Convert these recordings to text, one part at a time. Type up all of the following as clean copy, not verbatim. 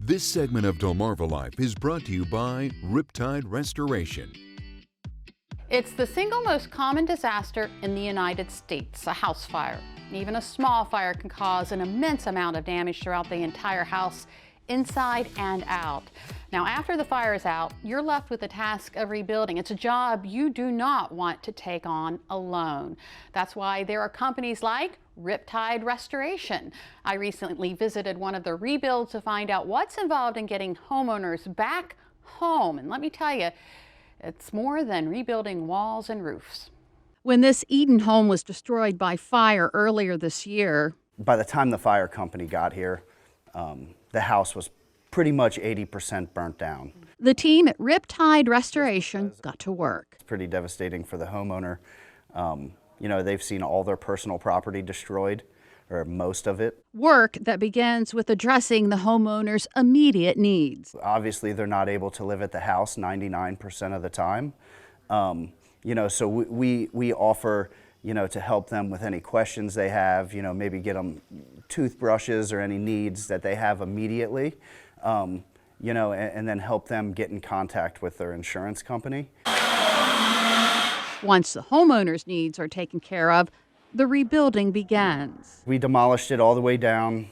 This segment of Delmarva Life is brought to you by Riptide Restoration. It's the single most common disaster in the United States, a house fire. Even a small fire can cause an immense amount of damage throughout the entire house, inside and out. Now, after the fire is out, you're left with the task of rebuilding. It's a job you do not want to take on alone. That's why there are companies like Riptide Restoration. I recently visited one of the rebuilds to find out what's involved in getting homeowners back home. And let me tell you, it's more than rebuilding walls and roofs. When this Eden home was destroyed by fire earlier this year, by the time the fire company got here, the house was pretty much 80% burnt down. the team at Riptide Restoration got to work. It's pretty devastating for the homeowner. You know, they've seen all their personal property destroyed, or most of it. Work that begins with addressing the homeowner's immediate needs. Obviously, they're not able to live at the house 99% of the time. You know, so we offer, you know, to help them with any questions they have, you know, maybe get them toothbrushes or any needs that they have immediately, you know, and then help them get in contact with their insurance company. Once the homeowner's needs are taken care of, the rebuilding begins. We demolished it all the way down,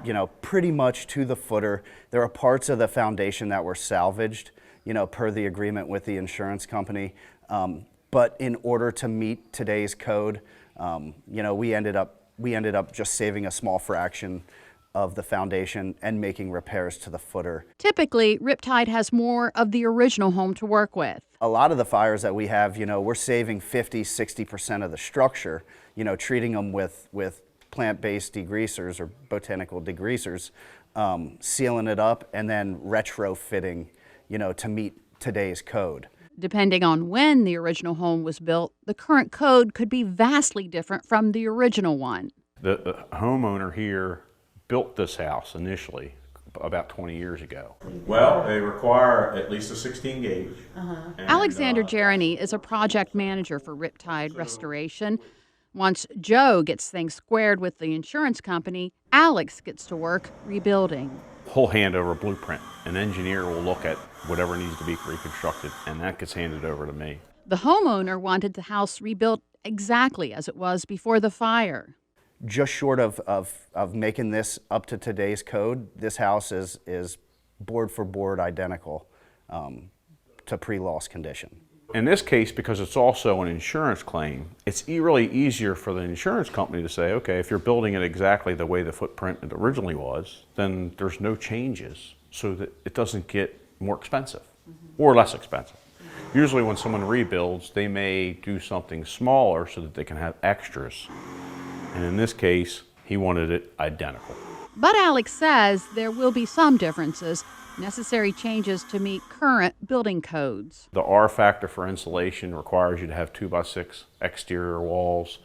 you know, pretty much to the footer. There are parts of the foundation that were salvaged, you know, per the agreement with the insurance company. But in order to meet today's code, you know, we ended up just saving a small fraction of the foundation and making repairs to the footer. Typically, Riptide has more of the original home to work with. A lot of the fires that we have, you know, we're saving 50–60% of the structure, you know, treating them with plant-based degreasers or botanical degreasers, sealing it up and then retrofitting, you know, to meet today's code. Depending on when the original home was built, the current code could be vastly different from the original one. The homeowner here built this house initially about 20 years ago. Well, they require at least a 16 gauge. Alexander Jeremy is a project manager for Riptide Restoration. Once Joe gets things squared with the insurance company, Alex gets to work rebuilding. He'll hand over a blueprint. An engineer will look at whatever needs to be reconstructed, and that gets handed over to me. The homeowner wanted the house rebuilt exactly as it was before the fire. Just short of making this up to today's code, this house is board for board identical to pre-loss condition. In this case, because it's also an insurance claim, it's really easier for the insurance company to say, okay, if you're building it exactly the way the footprint originally was, then there's no changes so that it doesn't get more expensive or less expensive. Usually when someone rebuilds, they may do something smaller so that they can have extras. And in this case, he wanted it identical. But Alex says there will be some differences, necessary changes to meet current building codes. The R factor for insulation requires you to have 2x6 exterior walls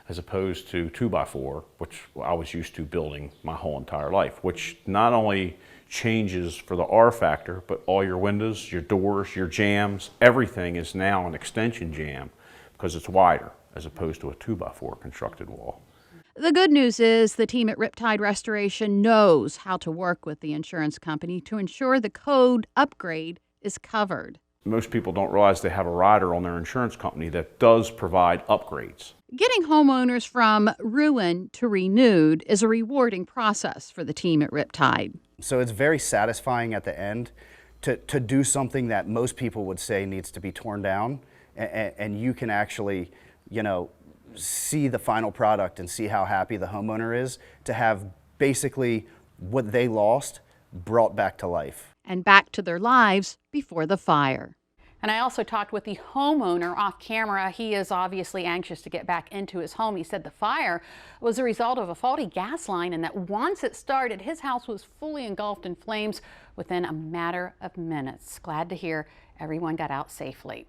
as opposed to 2x4, which I was used to building my whole entire life, which not only changes for the R factor, but all your windows, your doors, your jambs, everything is now an extension jamb because it's wider as opposed to a 2x4 constructed wall. The good news is the team at Riptide Restoration knows how to work with the insurance company to ensure the code upgrade is covered. Most people don't realize they have a rider on their insurance company that does provide upgrades. Getting homeowners from ruin to renewed is a rewarding process for the team at Riptide. So it's very satisfying at the end to do something that most people would say needs to be torn down, and you can actually, you know, see the final product and see how happy the homeowner is to have basically what they lost brought back to life. And back to their lives before the fire. And I also talked with the homeowner off camera. He is obviously anxious to get back into his home. He said the fire was a result of a faulty gas line and that once it started, his house was fully engulfed in flames within a matter of minutes. Glad to hear everyone got out safely.